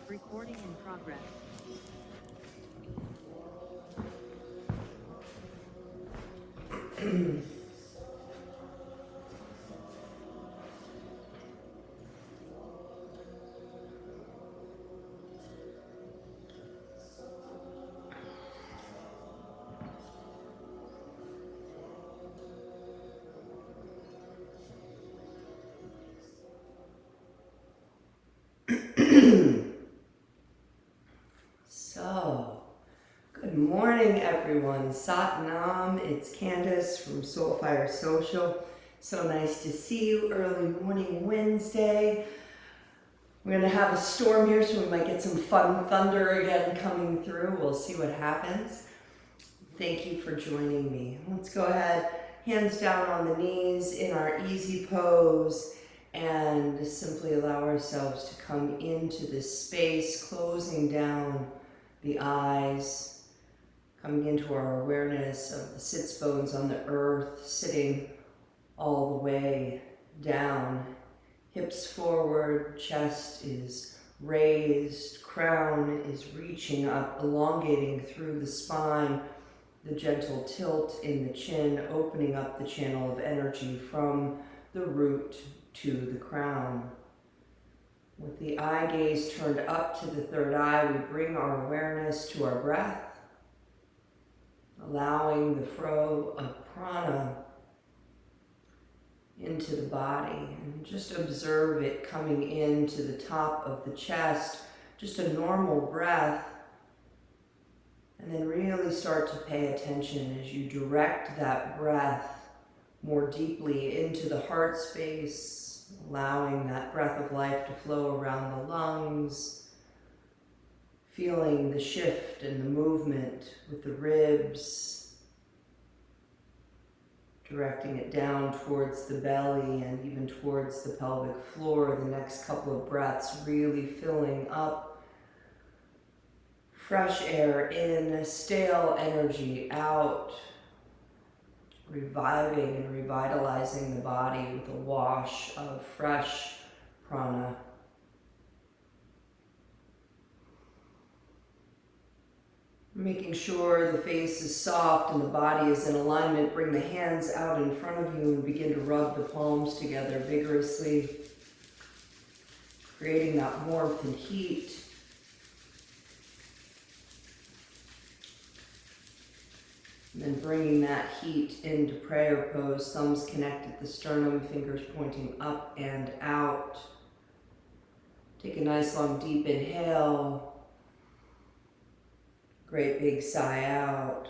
Recording in progress. So, good morning everyone. Sat Nam, it's Candace from Soulfire Social. So nice to see you early morning Wednesday. We're going to have a storm here, so we might get some fun thunder again coming through. We'll see what happens. Thank you for joining me. Let's go ahead, hands down on the knees in our easy pose, and simply allow ourselves to come into this space, closing down the eyes, coming into our awareness of the sits bones on the earth, sitting all the way down. Hips forward, chest is raised, crown is reaching up, elongating through the spine, the gentle tilt in the chin, opening up the channel of energy from the root to the crown. With the eye gaze turned up to the third eye, we bring our awareness to our breath, allowing the flow of prana into the body, and just observe it coming into the top of the chest, just a normal breath, and then really start to pay attention as you direct that breath more deeply into the heart space, allowing that breath of life to flow around the lungs, feeling the shift and the movement with the ribs, directing it down towards the belly and even towards the pelvic floor. The next couple of breaths really filling up, fresh air in, stale energy out, reviving and revitalizing the body with a wash of fresh prana. Making sure the face is soft and the body is in alignment, bring the hands out in front of you and begin to rub the palms together vigorously, creating that warmth and heat. And then bringing that heat into prayer pose, thumbs connect at the sternum, fingers pointing up and out. Take a nice long deep inhale. Great big sigh out.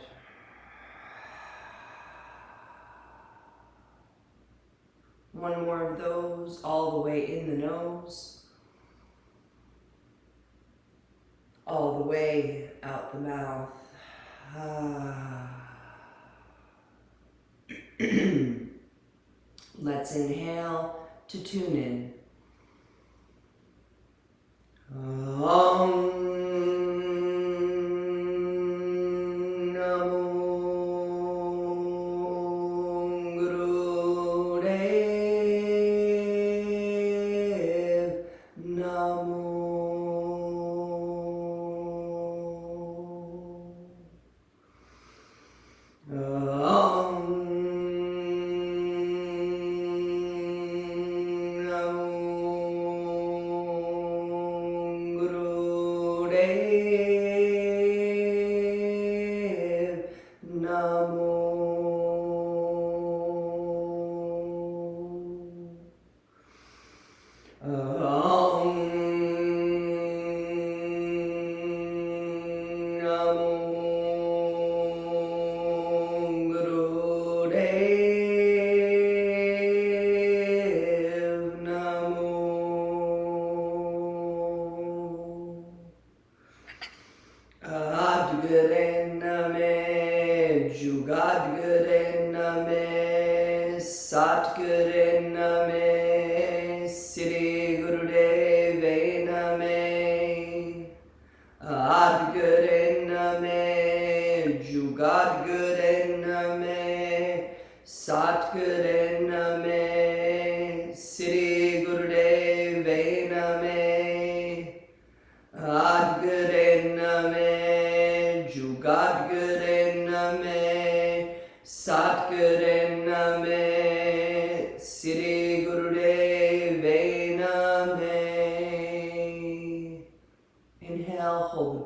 One more of those, all the way in the nose. All the way out the mouth. Let's inhale to tune in.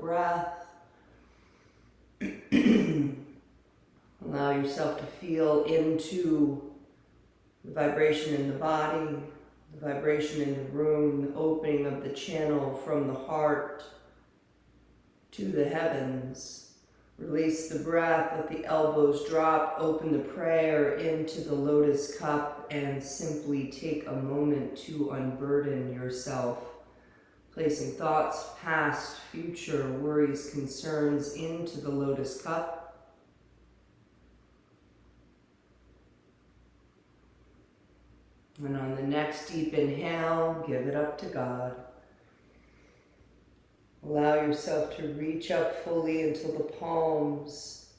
breath. Allow yourself to feel into the vibration in the body, the vibration in the room, the opening of the channel from the heart to the heavens. Release the breath, let the elbows drop, open the prayer into the lotus cup, and simply take a moment to unburden yourself. Placing thoughts, past, future, worries, concerns into the lotus cup. And on the next deep inhale, give it up to God. Allow yourself to reach up fully until the palms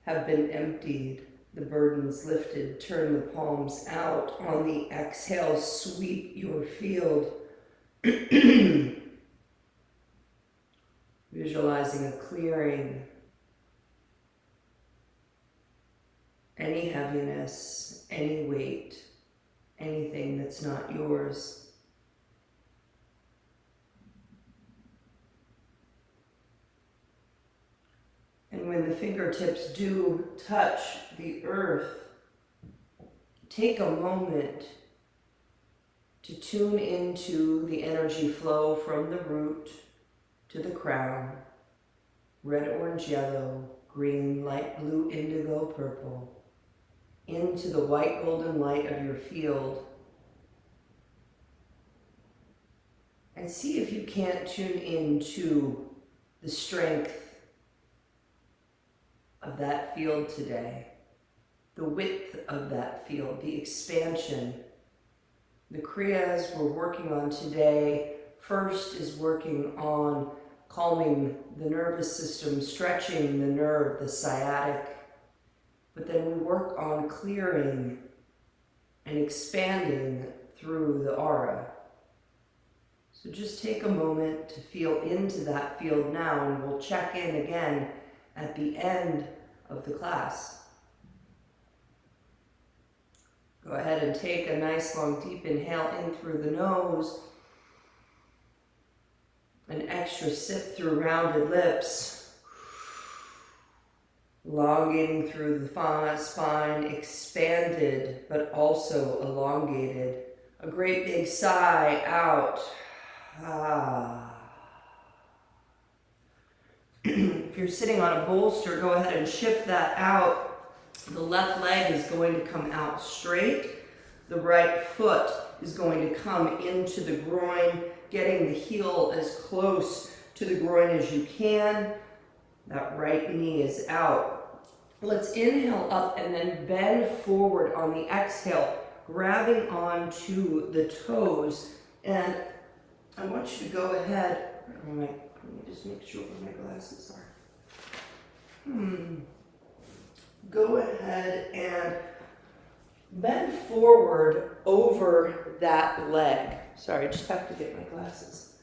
have been emptied, the burdens lifted. Turn the palms out. On the exhale, sweep your field. Visualizing a clearing. Any heaviness, any weight, anything that's not yours. And when the fingertips do touch the earth, take a moment to tune into the energy flow from the root to the crown, red, orange, yellow, green, light blue, indigo, purple, into the white golden light of your field. And see if you can't tune into the strength of that field today, the width of that field, the expansion. The Kriyas we're working on today, first is working on calming the nervous system, stretching the nerve, the sciatic. But then we work on clearing and expanding through the aura. So just take a moment to feel into that field now, and we'll check in again at the end of the class. Go ahead and take a nice long deep inhale in through the nose. An extra sip through rounded lips. Elongating through the spine, expanded but also elongated. A great big sigh out. If you're sitting on a bolster, go ahead and shift that out. The left leg is going to come out straight. The right foot is going to come into the groin, getting the heel as close to the groin as you can. That right knee is out. Let's inhale up and then bend forward on the exhale, grabbing onto the toes. And I want you to go ahead. Let me just make sure where my glasses are. Go ahead and bend forward over that leg. Sorry, I just have to get my glasses.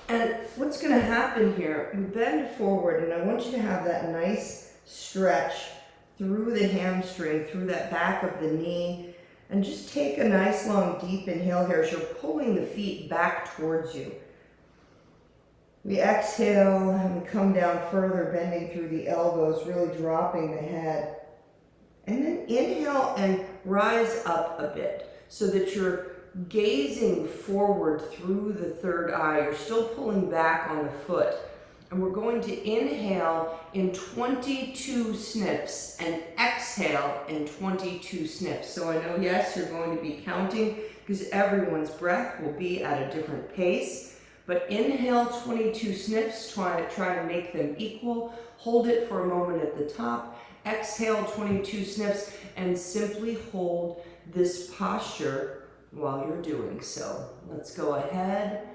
And what's going to happen here, you bend forward, and I want you to have that nice stretch through the hamstring, through that back of the knee, and just take a nice long deep inhale here as you're pulling the feet back towards you. We exhale and we come down further, bending through the elbows, really dropping the head. And then inhale and rise up a bit so that you're gazing forward through the third eye. You're still pulling back on the foot. And we're going to inhale in 22 sniffs and exhale in 22 sniffs. So I know, yes, you're going to be counting because everyone's breath will be at a different pace. But inhale 22 sniffs, try to make them equal. Hold it for a moment at the top. Exhale 22 sniffs and simply hold this posture while you're doing so. Let's go ahead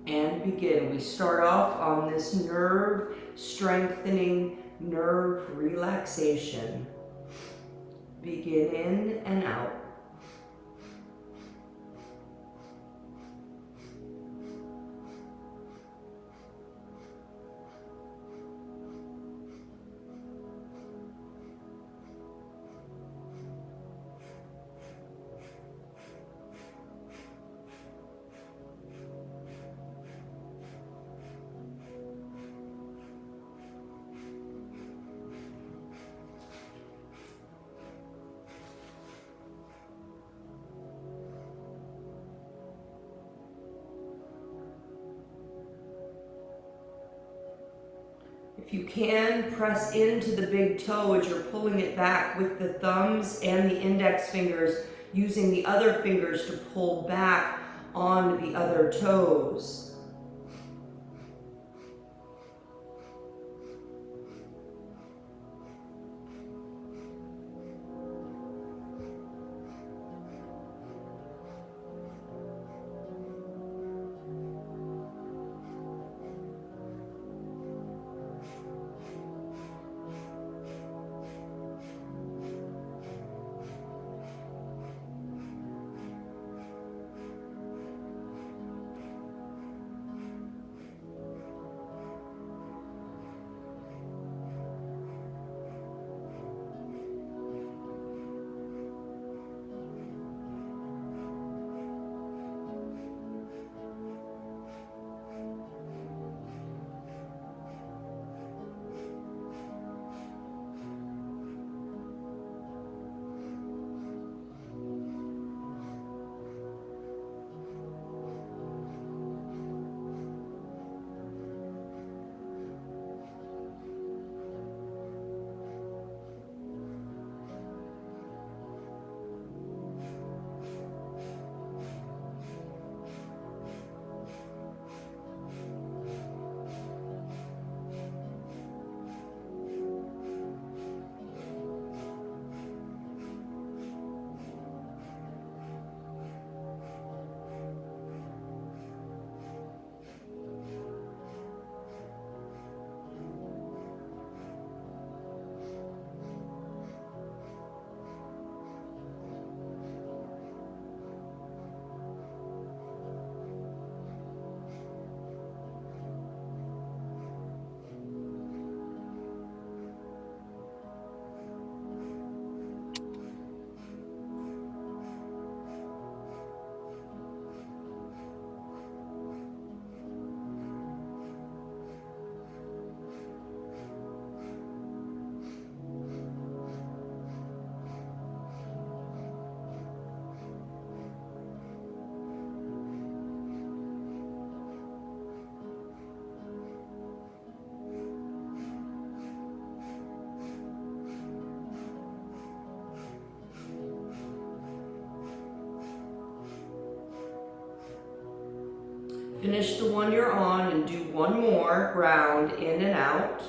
and begin. We start off on this nerve strengthening, nerve relaxation. Begin in and out. If you can, press into the big toe as you're pulling it back with the thumbs and the index fingers, using the other fingers to pull back on the other toes. Finish the one you're on and do one more round in and out.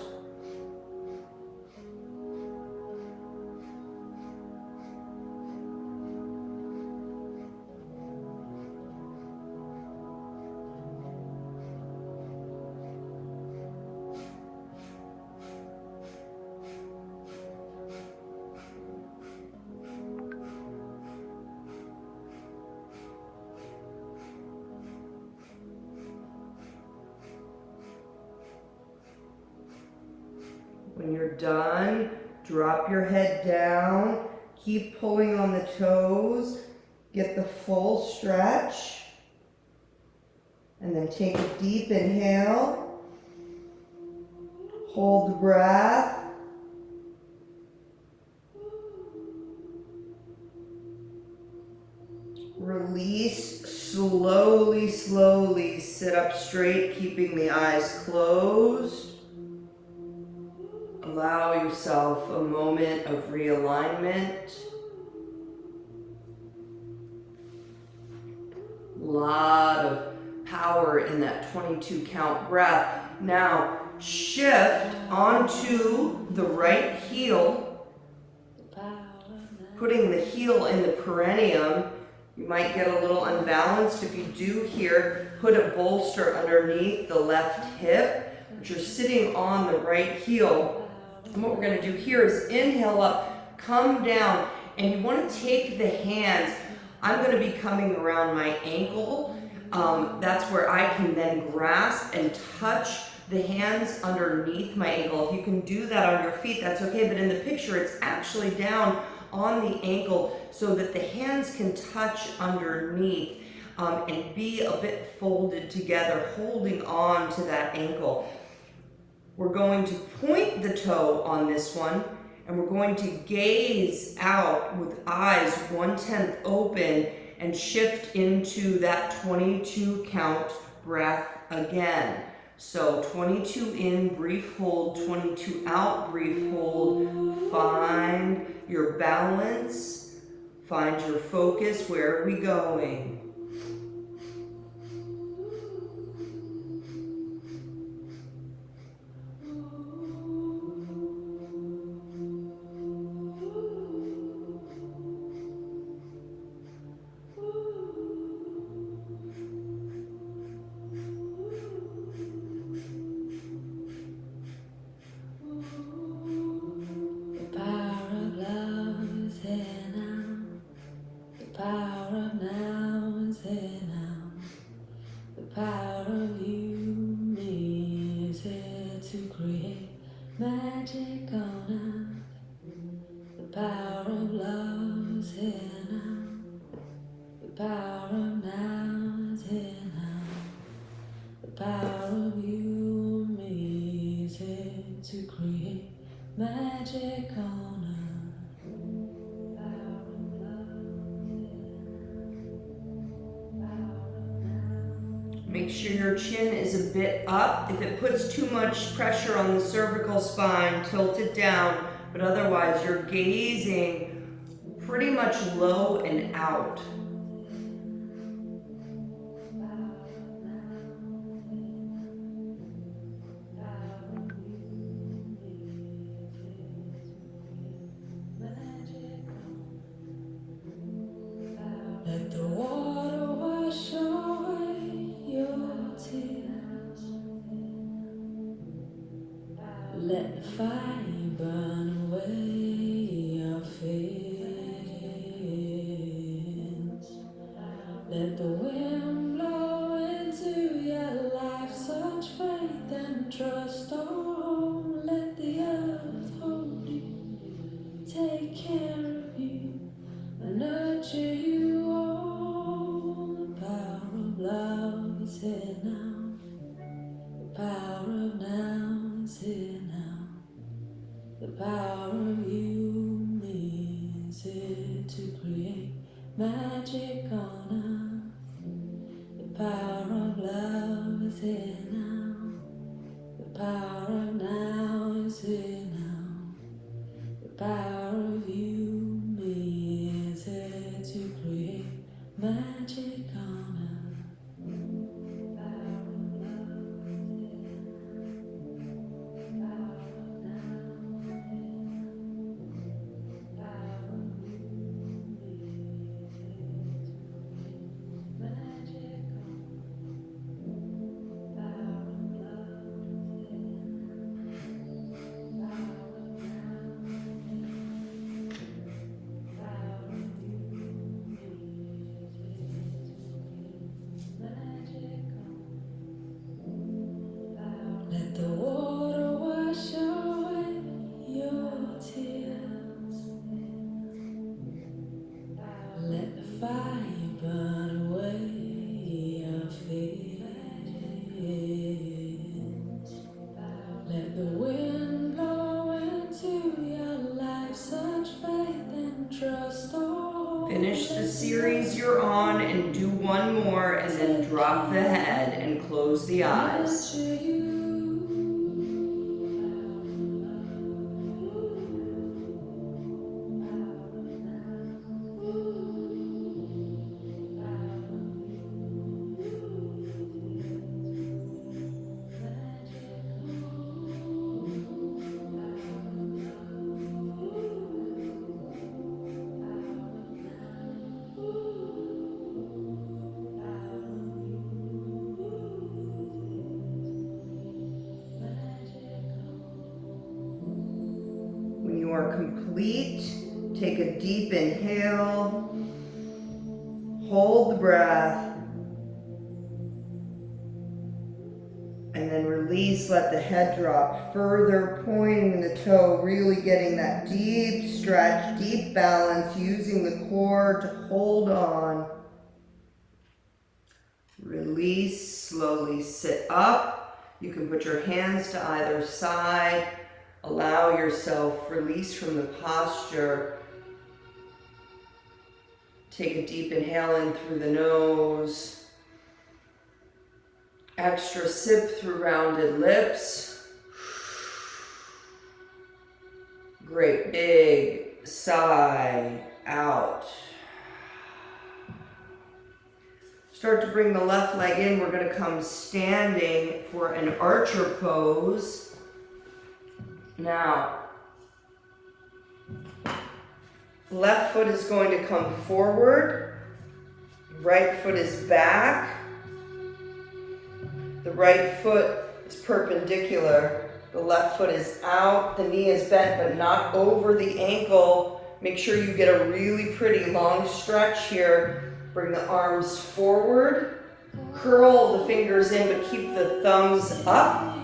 When you're done, drop your head down, keep pulling on the toes, get the full stretch, and then take a deep inhale, hold the breath, release, slowly, slowly sit up straight, keeping the eyes closed. Allow yourself a moment of realignment. A lot of power in that 22 count breath. Now shift onto the right heel, putting the heel in the perineum. You might get a little unbalanced. If you do here, put a bolster underneath the left hip, but you're sitting on the right heel. And what we're going to do here is inhale up, come down, and you want to take the hands. I'm going to be coming around my ankle. That's where I can then grasp and touch the hands underneath my ankle. If you can do that on your feet, that's okay. But in the picture, it's actually down on the ankle so that the hands can touch underneath and be a bit folded together, holding on to that ankle. We're going to point the toe on this one, and we're going to gaze out with eyes 1/10 open and shift into that 22 count breath again. So 22 in, brief hold, 22 out, brief hold. Find your balance, find your focus. Where are we going? Magic on us, the power of love is here now. The power of now is here now. The power of you and me is here to create magic on us. Power of love is here now. Power of now. Make sure your chin is a bit up. If it puts too much pressure on the cervical spine, tilt it down. But otherwise, you're gazing pretty much low and out. Let the water wash away your tears. Let the fire burn away your fears. Let the wind blow into your life such faith and trust. Oh, let the earth hold you, take care of you, and nurture you. All the power of love is here now. The power of now is here now. The power of you and me is here to create magic on us. The power of love is here now. The power of now is here now. The power of you and me is here to create magic on us. Power of love is here now. Power of now is here now. Power of you and me is here to create magic on us. Power of love is here now. Power of now is here now. Power of you and me is here to create magic on us. Let the water wash away your tears. Let the fire burn away your fears. Let the wind blow into your life such faith and trust. Oh, Finish the series you're on and do one more, and then drop the head and close the eyes. nurture you. When you are complete, take a deep inhale, hold the breath, and then release, let the head drop further, pointing the toe, really getting that deep stretch, deep balance, using the core to hold on. Release, slowly sit up. You can put your hands to either side. Allow yourself release from the posture. Take a deep inhale in through the nose. Extra sip through rounded lips. Great big sigh out. Start to bring the left leg in. We're going to come standing for an archer pose. Now, left foot is going to come forward. Right foot is back. The right foot is perpendicular. The left foot is out. The knee is bent but not over the ankle. Make sure you get a really pretty long stretch here. Bring the arms forward. Curl the fingers in but keep the thumbs up.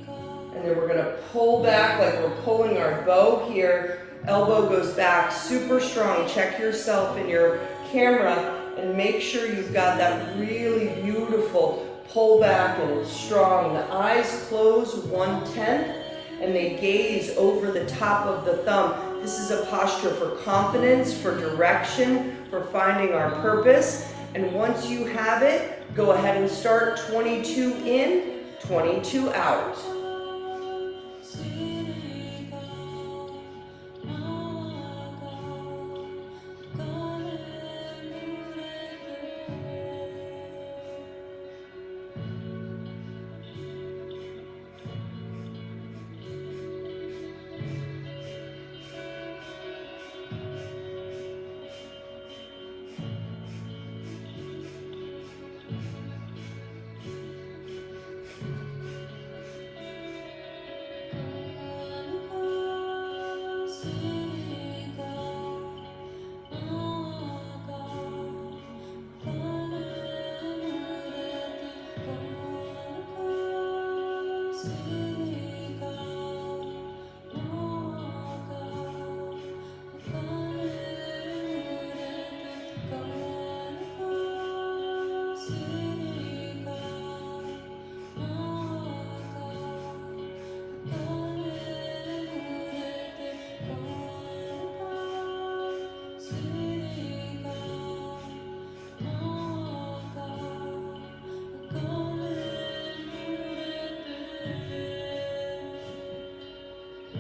And then we're going to pull back like we're pulling our bow here. Elbow goes back super strong. Check yourself in your camera and make sure you've got that really beautiful pull back and it's strong. The eyes close 1/10 and they gaze over the top of the thumb. This is a posture for confidence, for direction, for finding our purpose. And once you have it, go ahead and start 22 in, 22 out.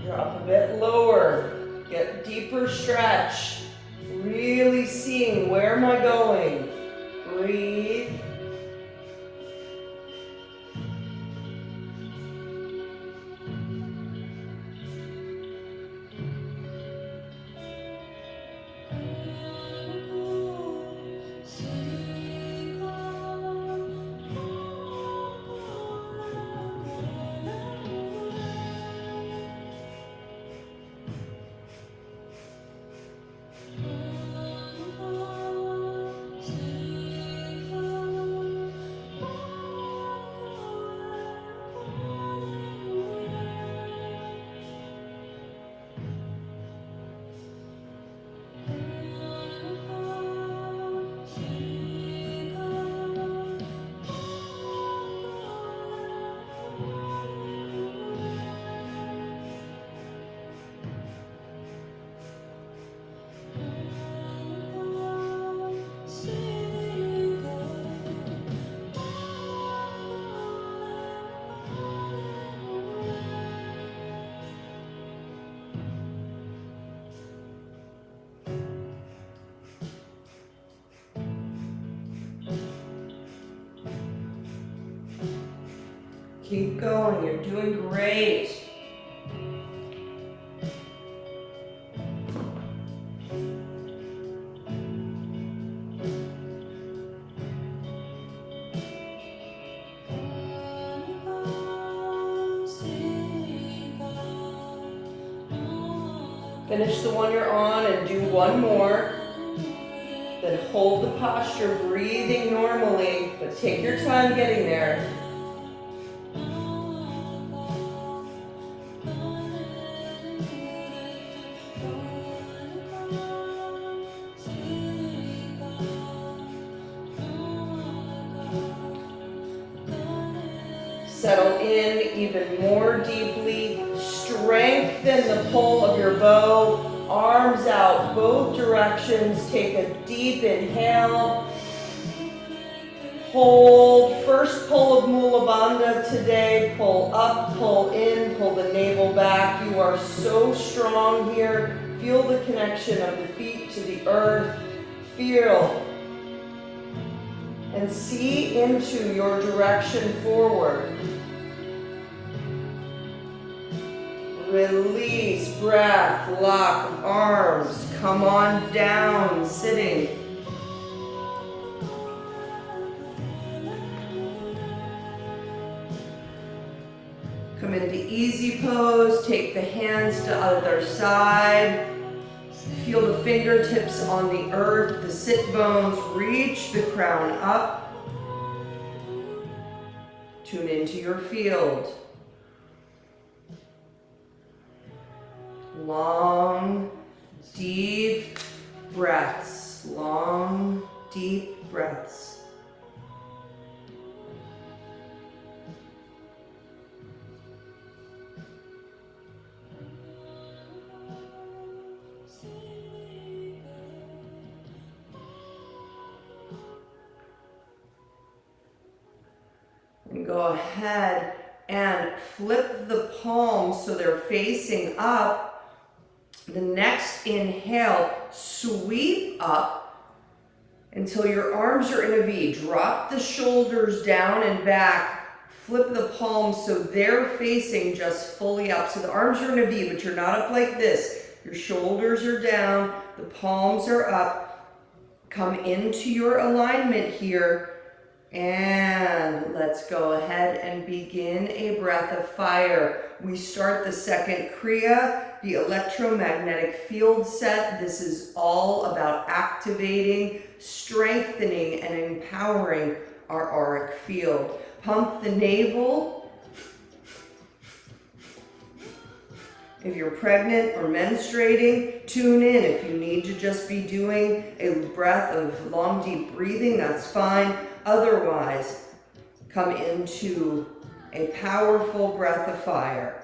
Drop a bit lower, get deeper stretch, really seeing where am I going. Breathe. Keep going, you're doing great. Finish the one you're on and do one more. Then hold the posture, breathing normally, but take your time getting there. Settle in even more deeply. Strengthen the pull of your bow. Arms out both directions. Take a deep inhale. Hold. First first pull of Mula Bandha today. Pull up, pull in, pull the navel back. You are so strong here. Feel the connection of the feet to the earth. Feel and see into your direction forward. Release, breath, lock arms. Come on down, sitting. Come into easy pose, take the hands to other side. Feel the fingertips on the earth, the sit bones, reach the crown up. Tune into your field. Long, deep breaths. Long, deep breaths. And go ahead and flip the palms so they're facing up. The next inhale, sweep up until your arms are in a V. Drop the shoulders down and back. Flip the palms so they're facing just fully up. So the arms are in a V, but you're not up like this. Your shoulders are down, the palms are up. Come into your alignment here. And let's go ahead and begin a breath of fire. We start the second Kriya, the electromagnetic field set. This is all about activating, strengthening, and empowering our auric field. Pump the navel. If you're pregnant or menstruating, tune in. If you need to just be doing a breath of long, deep breathing, that's fine. Otherwise, come into a powerful breath of fire.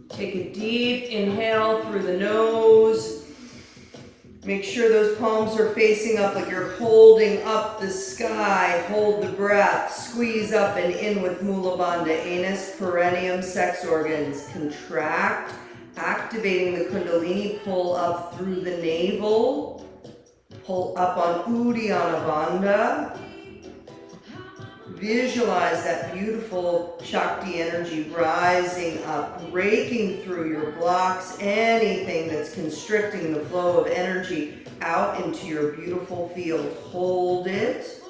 Take a deep inhale through the nose. Make sure those palms are facing up like you're holding up the sky. Hold the breath. Squeeze up and in with Mula Bandha. Anus, perineum, sex organs. Contract Activating the Kundalini, pull up through the navel. Pull up on Uddiyana Bandha. Visualize that beautiful Shakti energy rising up, breaking through your blocks, anything that's constricting the flow of energy out into your beautiful field. Hold it.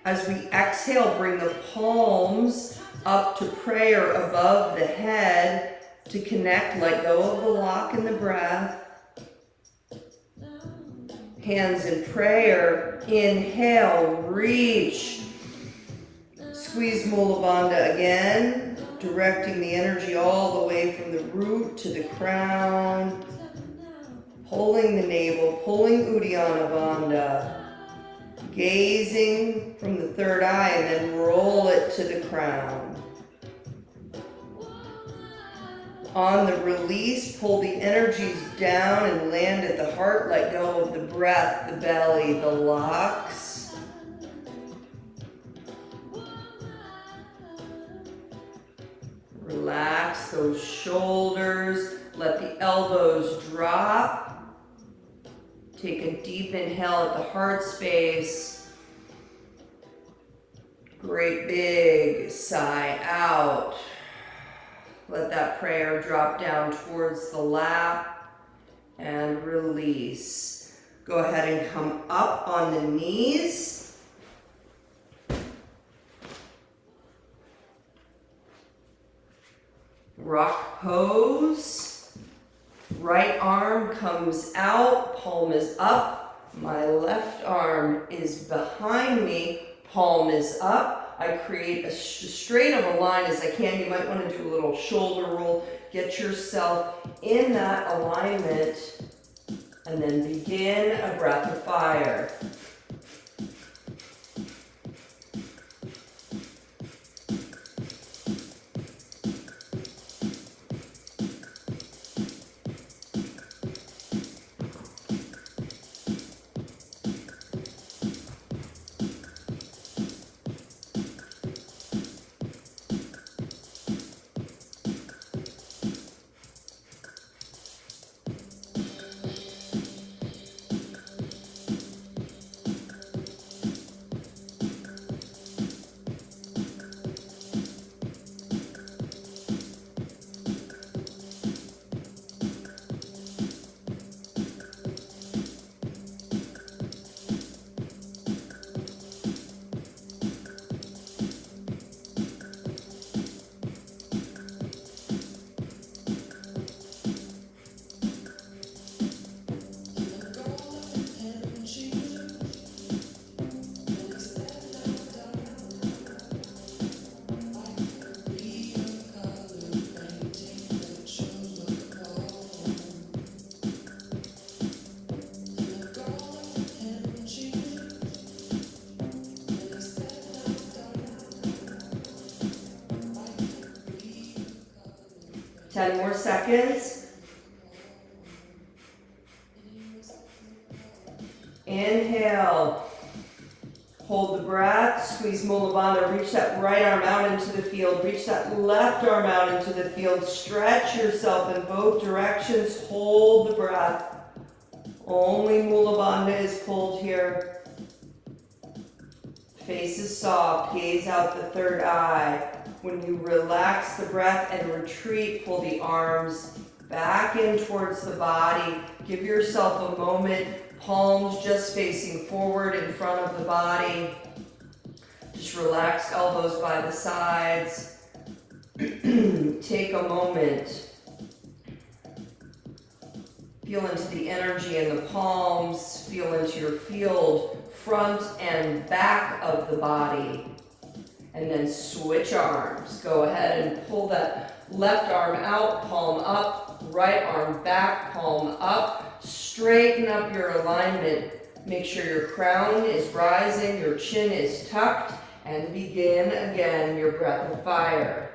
As we exhale, bring the palms up to prayer above the head to connect, let go of the lock in the breath. Hands in prayer. Inhale, reach. Squeeze Mula Bandha again, directing the energy all the way from the root to the crown. Pulling the navel, pulling Uddiyana Bandha. Gazing from the third eye and then roll it to the crown. On the release, pull the energies down and land at the heart. Let go of the breath, the belly, the locks. Relax those shoulders. Let the elbows drop. Take a deep inhale at the heart space. Great big sigh out. Let that prayer drop down towards the lap and release. Go ahead and come up on the knees. Rock pose. Right arm comes out, palm is up. My left arm is behind me, palm is up. I create as straight of a line as I can. You might want to do a little shoulder roll. Get yourself in that alignment and then begin a breath of fire. Ten more seconds. Inhale. Hold the breath. Squeeze Mula Bandha. Reach that right arm out into the field. Reach that left arm out into the field. Stretch yourself in both directions. Hold the breath. Only Mula Bandha is pulled here. Face is soft. Gaze out the third eye. When you relax the breath and retreat, pull the arms back in towards the body. Give yourself a moment. Palms just facing forward in front of the body. Just relax elbows by the sides. Take a moment. Feel into the energy in the palms. Feel into your field, front and back of the body. And then switch arms. Go ahead and pull that left arm out, palm up, right arm back, palm up. Straighten up your alignment. Make sure your crown is rising, your chin is tucked, and begin again your breath of fire.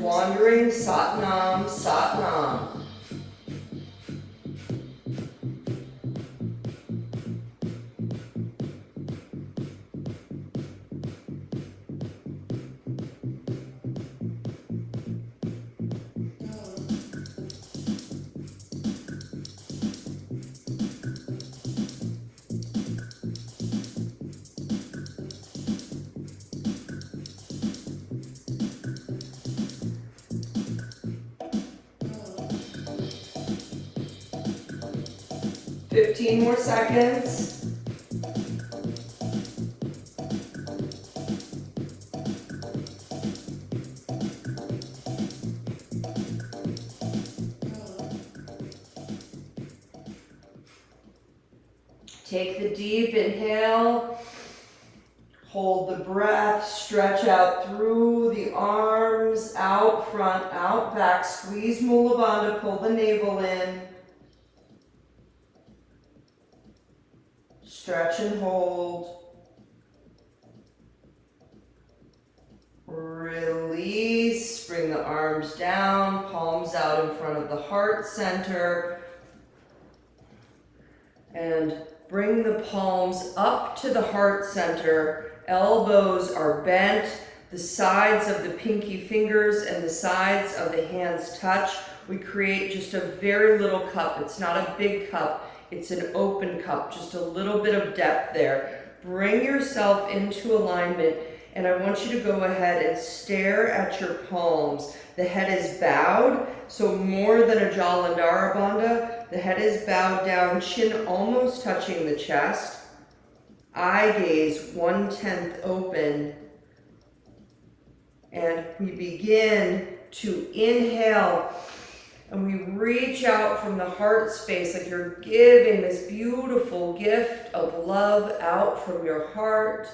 wandering, Satnam, Satnam. Fifteen more seconds. Take the deep inhale. Hold the breath. Stretch out through the arms, out front, out back. Squeeze Mula Bandha. Pull the navel in. Stretch and hold. Release. Bring the arms down, palms out in front of the heart center. And bring the palms up to the heart center. Elbows are bent. The sides of the pinky fingers and the sides of the hands touch. We create just a very little cup. It's not a big cup. It's an open cup, just a little bit of depth there. Bring yourself into alignment, and I want you to go ahead and stare at your palms. The head is bowed, so more than a Jalandhara Bandha. The head is bowed down, chin almost touching the chest. Eye gaze 1/10 open. And we begin to inhale, and we reach out from the heart space like you're giving this beautiful gift of love out from your heart.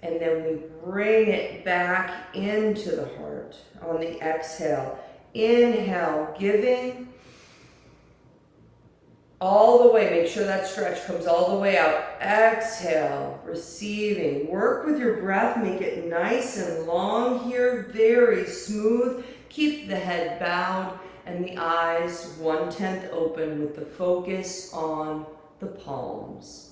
And then we bring it back into the heart on the exhale. Inhale, giving. All the way, make sure that stretch comes all the way out. Exhale, receiving. Work with your breath, make it nice and long here, very smooth. Keep the head bowed and the eyes 1/10 open with the focus on the palms.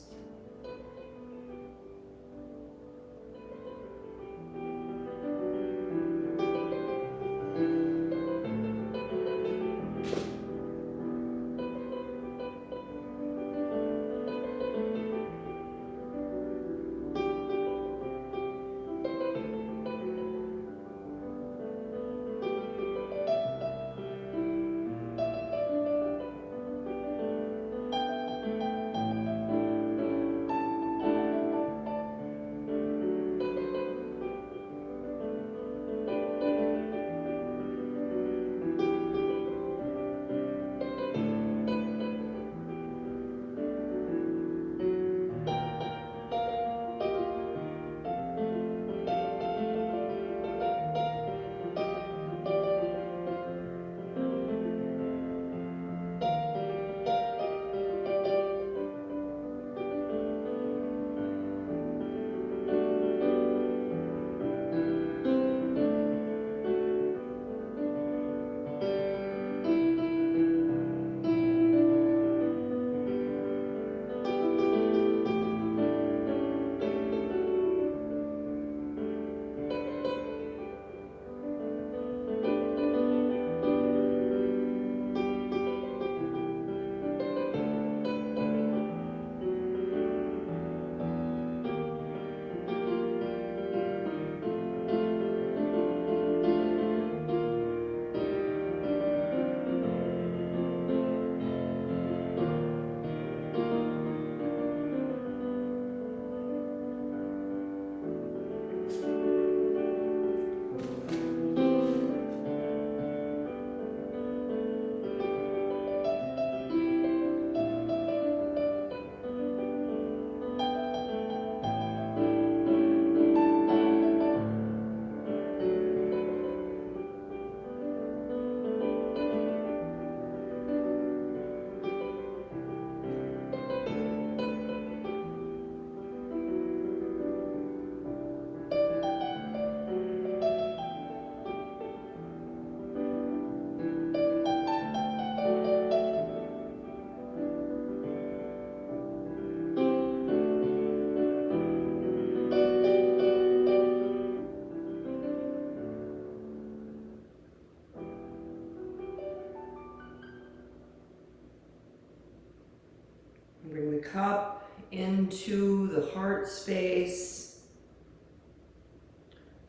cup into the heart space.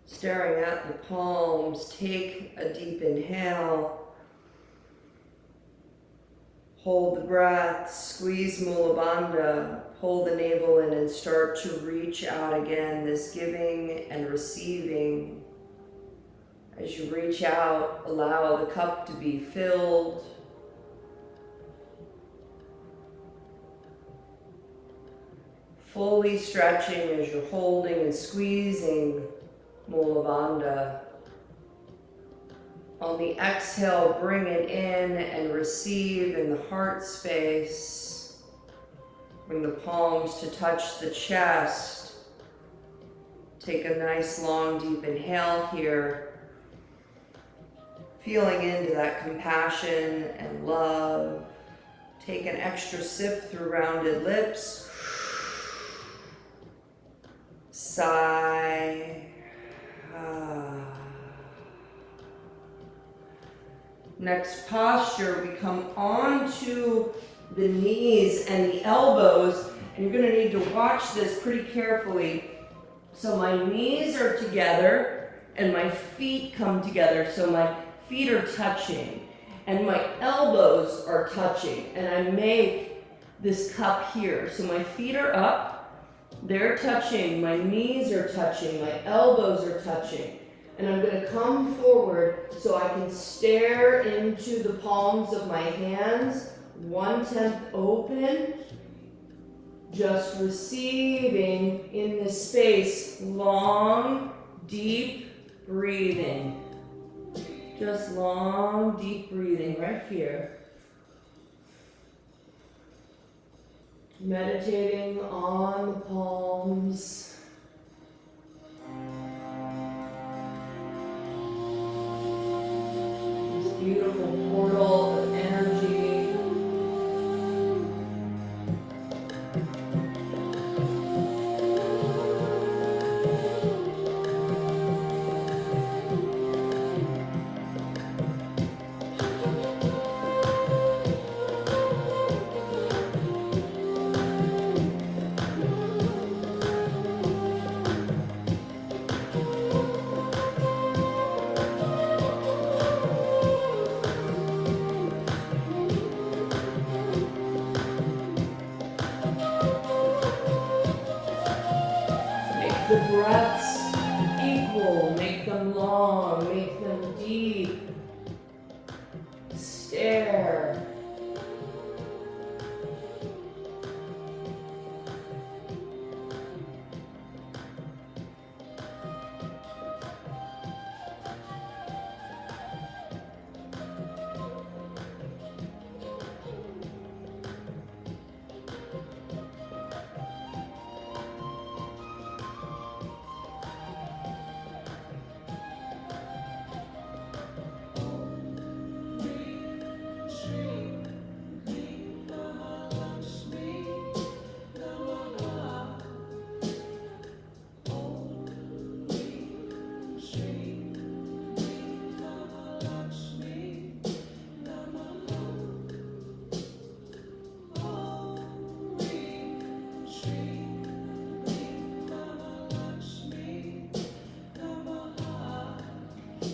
Staring at the palms, take a deep inhale. Hold the breath, squeeze Mula Bandha, pull the navel in and start to reach out again, this giving and receiving. As you reach out, allow the cup to be filled. Fully stretching as you're holding and squeezing Mula Bandha. On the exhale, bring it in and receive in the heart space. Bring the palms to touch the chest. Take a nice long deep inhale here. Feeling into that compassion and love. Take an extra sip through rounded lips. Sigh. Next posture, we come onto the knees and the elbows, and you're going to need to watch this pretty carefully. So my knees are together and my feet come together, so my feet are touching and my elbows are touching, and I make this cup here. So my feet are up, they're touching, my knees are touching, my elbows are touching. And I'm going to come forward so I can stare into the palms of my hands, 1/10 open, just receiving in this space, long, deep breathing. Just long, deep breathing right here. Meditating on the palms. Beautiful portal of energy. The breaths equal, make them long, make them deep. Stare.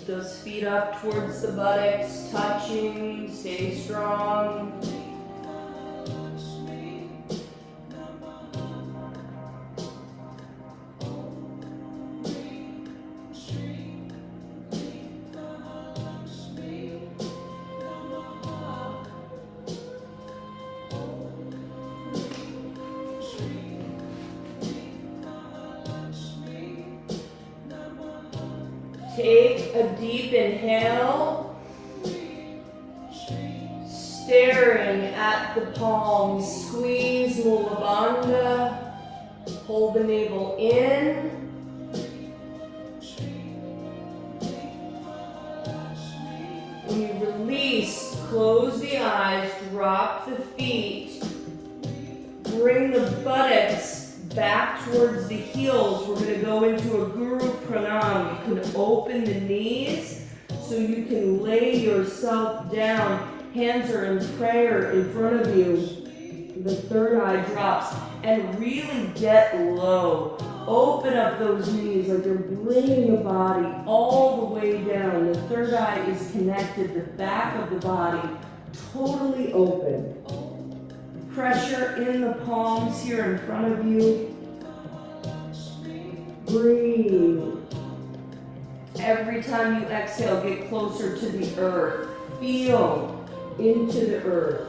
Those feet up towards the buttocks, touching, stay strong. Take a deep inhale, staring at the palms, squeeze Mula Bandha, hold the navel in, when you release, close the eyes, drop the feet, bring the buttocks back towards the heels. We're going to go into a Guru Pranam. You can open the knees so you can lay yourself down. Hands are in prayer in front of you. the third eye drops, and really get low. Open up those knees like you're bringing the body all the way down. The third eye is connected, the back of the body totally open. Pressure in the palms here in front of you. Breathe. Every time you exhale, get closer to the earth. Feel into the earth.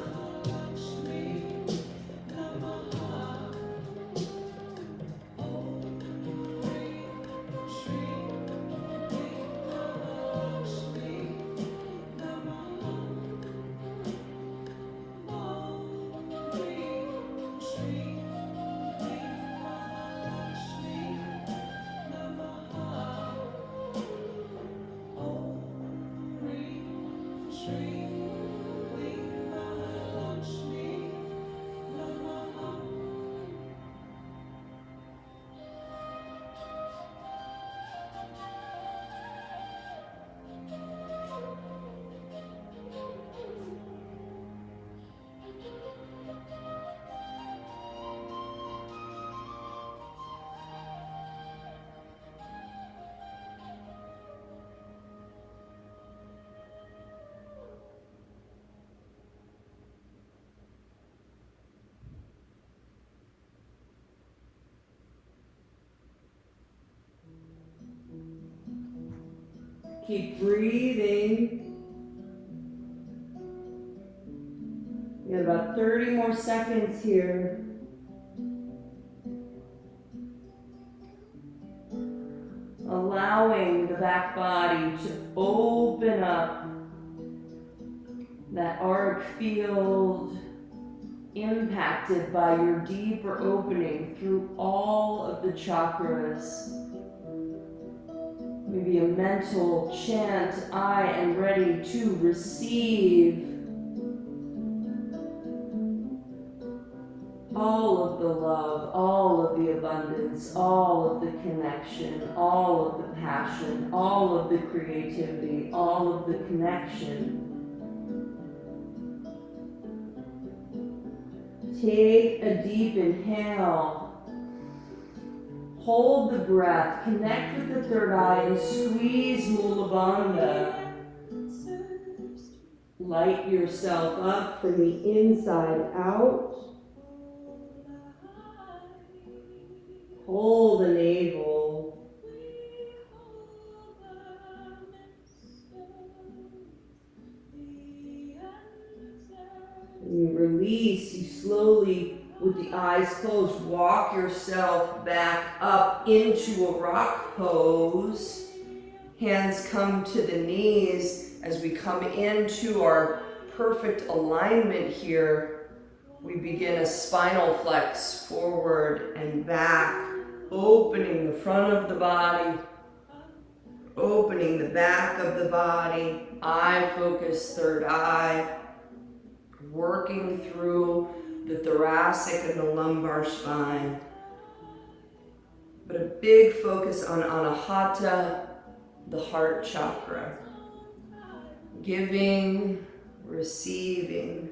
Keep breathing. We got about 30 more seconds here. Allowing the back body to open up. That auric field impacted by your deeper opening through all of the chakras. Maybe a mental chant, I am ready to receive all of the love, all of the abundance, all of the connection, all of the passion, all of the creativity, all of the connection. Take a deep inhale. Hold the breath, connect with the third eye and squeeze Mula Bandha. Light yourself up from the inside out. Hold the navel. And you release, you slowly, with the eyes closed, walk yourself back up into a rock pose. Hands come to the knees as we come into our perfect alignment here. We begin a spinal flex forward and back, opening the front of the body, opening the back of the body, eye focus, third eye, working through the thoracic and the lumbar spine. But a big focus on Anahata, the heart chakra. Giving, receiving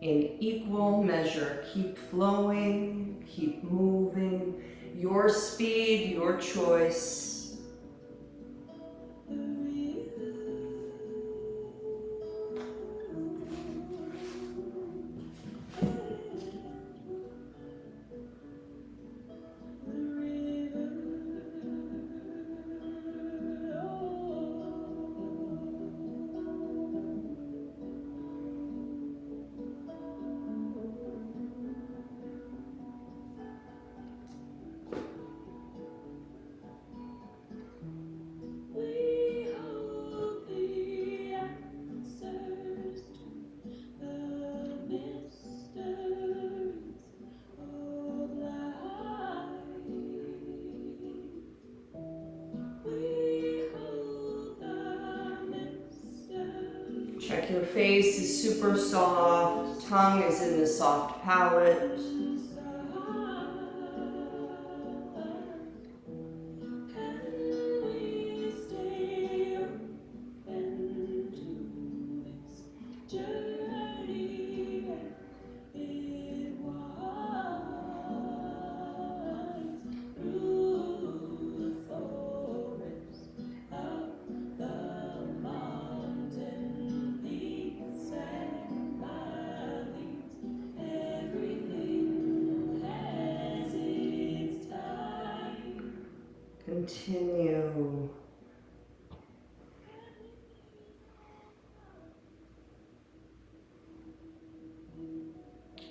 in equal measure. Keep flowing, keep moving. Your speed, your choice. Check your face is super soft, tongue is in the soft palate. continue.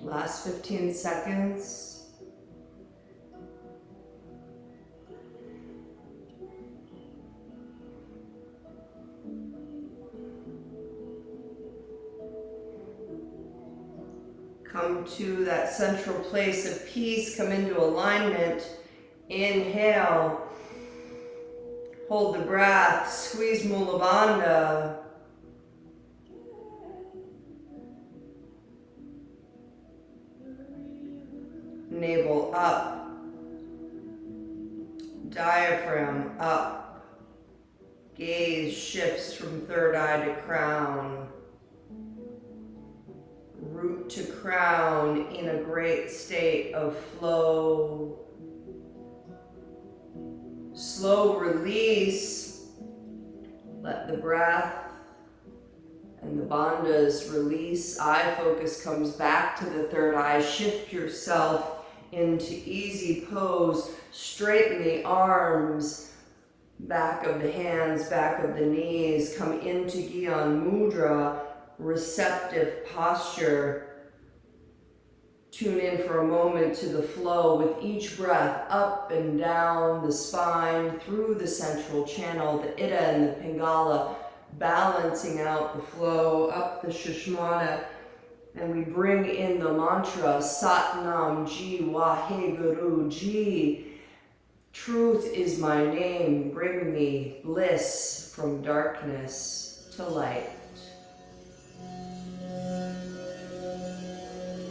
Last 15 seconds. Come to that central place of peace. Come into alignment. Inhale. Hold the breath. Squeeze Mula Bandha. Navel up. Diaphragm up. Gaze shifts from third eye to crown. Root to crown in a great state of flow. Slow release. Let the breath and the bandhas release. Eye focus comes back to the third eye. Shift yourself into easy pose. Straighten the arms, back of the hands, back of the knees. Come into Gyan Mudra, receptive posture. Tune in for a moment to the flow with each breath up and down the spine, through the central channel, the Ida and the Pingala, balancing out the flow, up the Sushumna. And we bring in the mantra, Sat Nam Ji Waheguru Ji. Truth is my name, bring me bliss from darkness to light.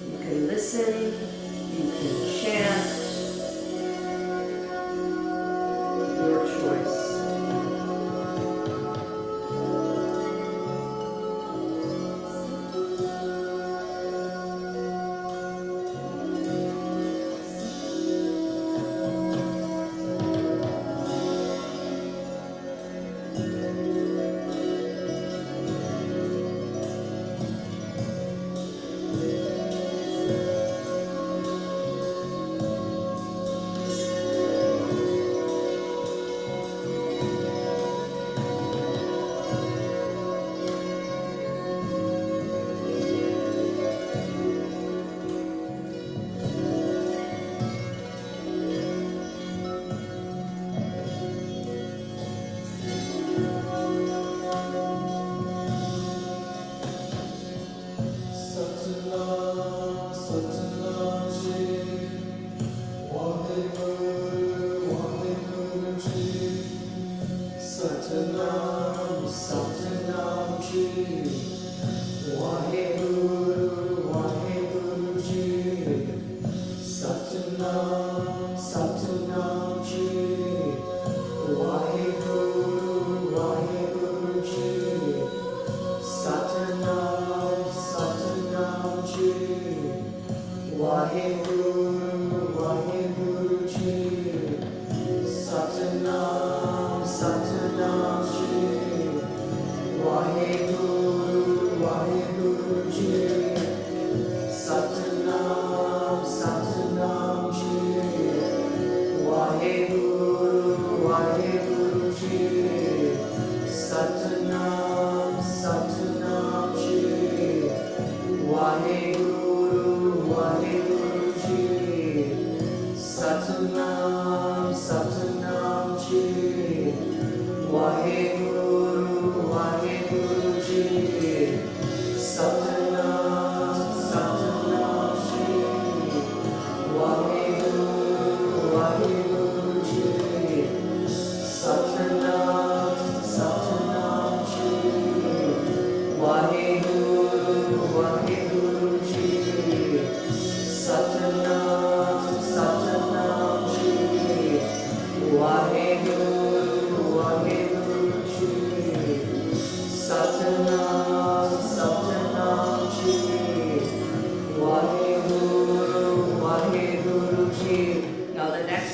You can listen, you can chant, your choice.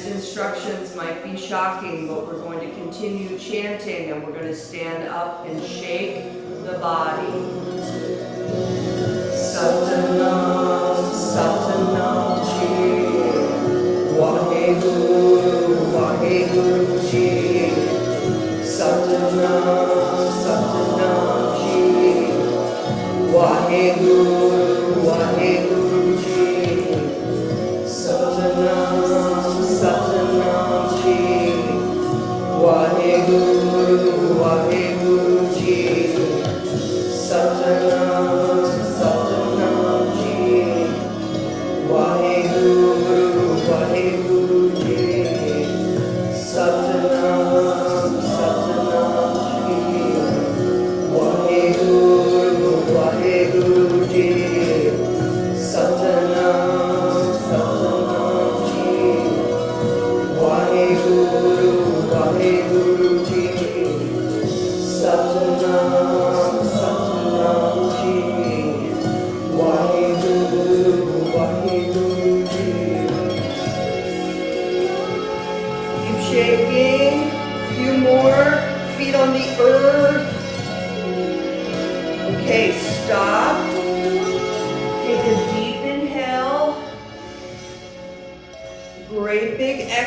Instructions might be shocking, but we're going to continue chanting and we're going to stand up and shake the body. Satanam, Satanam Ji, Vaheguru, Vaheguru Ji.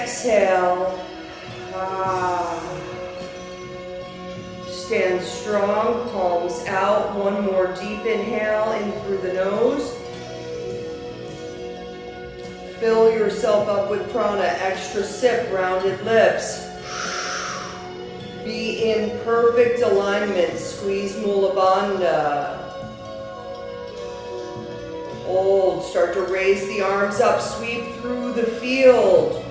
exhale. Stand strong, palms out. One more deep inhale in through the nose. Fill yourself up with prana, extra sip, rounded lips. Be in perfect alignment, squeeze Mula Bandha. Hold, start to raise the arms up, sweep through the field,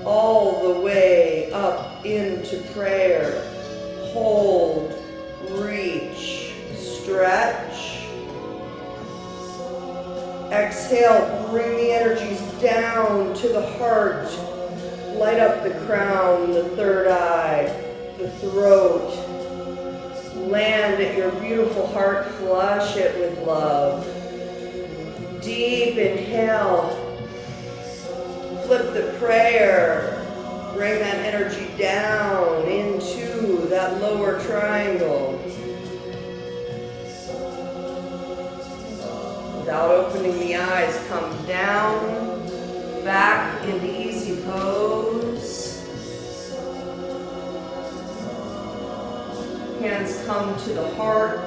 all the way up into prayer. Hold, reach, stretch. Exhale, bring the energies down to the heart. Light up the crown, the third eye, the throat. Land at your beautiful heart, flush it with love. Deep inhale. Flip the prayer. Bring that energy down into that lower triangle. Without opening the eyes, come down, back into easy pose. Hands come to the heart.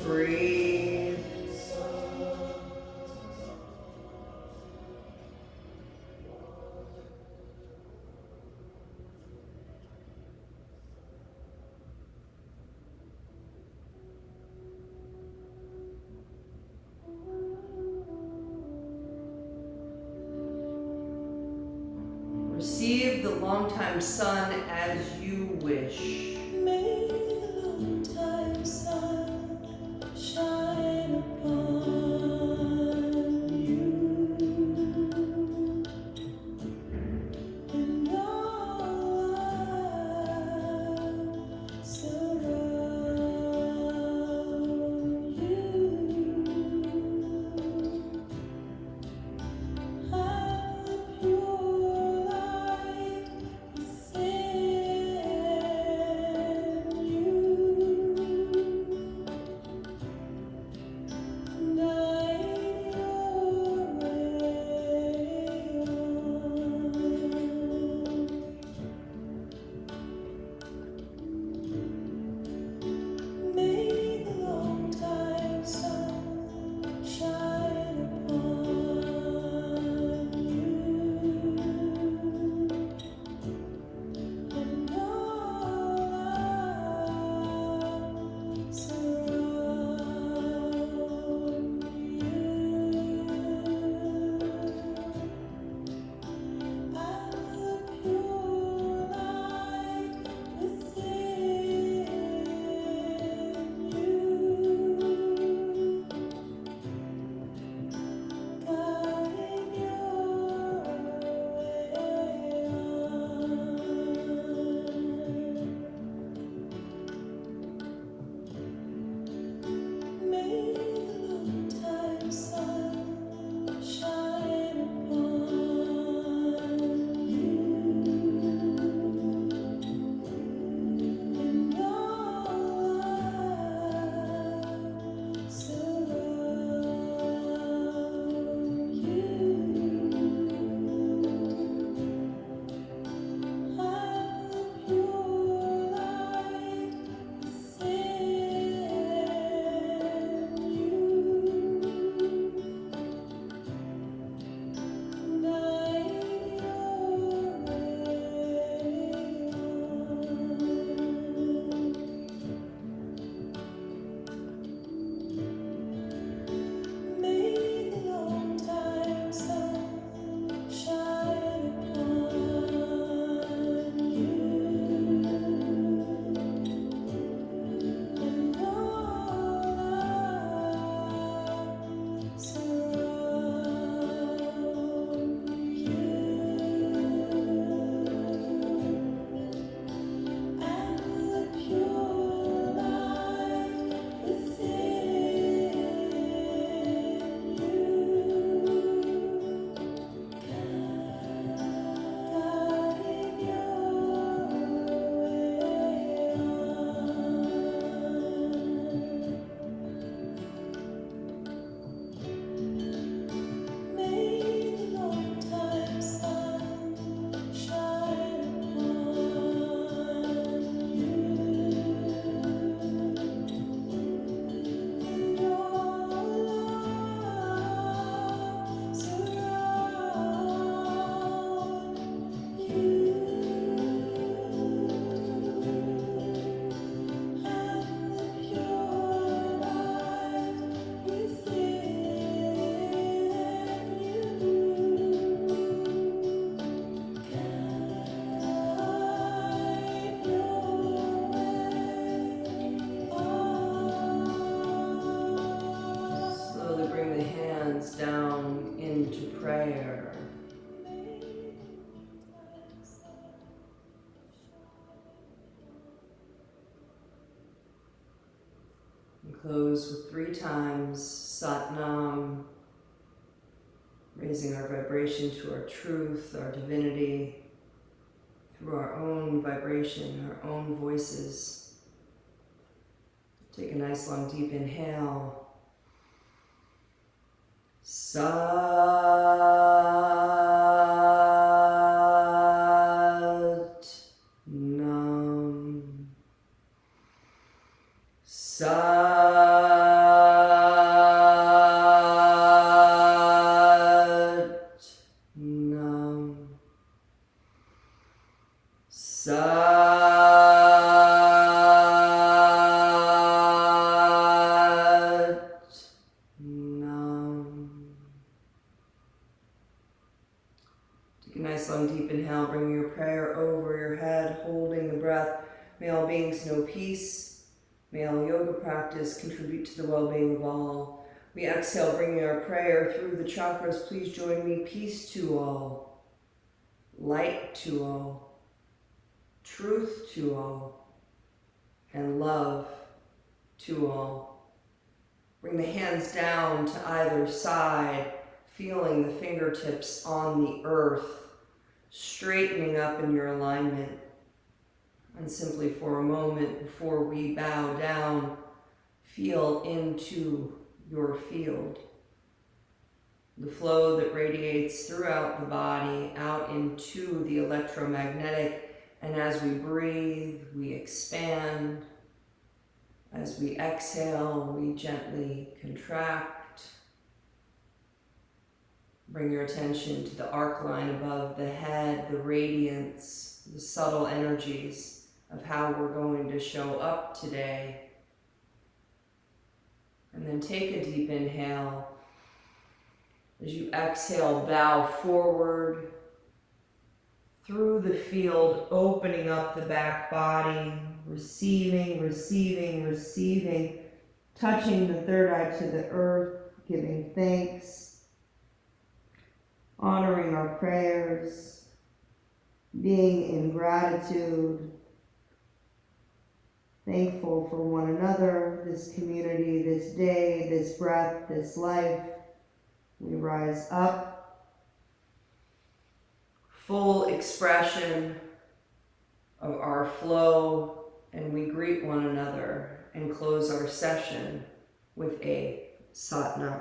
Breathe. Receive the longtime sun as you wish. May the long-time sun shine upon you, and all life surround you. Have the pure light within. Close with 3 times Sat Nam, raising our vibration to our truth, our divinity, through our own vibration, our own voices. Take a nice long deep inhale. Sat Nam. Sat Nam. Sat Nam. Take a nice long deep inhale, bringing your prayer over your head, holding the breath. May all beings know peace. May all yoga practice contribute to the well-being of all. We exhale, bringing our prayer through the chakras. Please join me. Peace to all. Light to all. Truth to all. And love to all. Bring the hands down to either side, feeling the fingertips on the earth, straightening up in your alignment. And simply for a moment before we bow down, feel into your field. The flow that radiates throughout the body, out into the electromagnetic. And as we breathe, we expand. As we exhale, we gently contract. Bring your attention to the arc line above the head, the radiance, the subtle energies of how we're going to show up today. And then take a deep inhale. As you exhale, bow forward through the field, opening up the back body, receiving, receiving, receiving, touching the third eye to the earth, giving thanks, honoring our prayers, being in gratitude, thankful for one another, this community, this day, this breath, this life. We rise up, full expression of our flow, and we greet one another and close our session with a Sat Nam.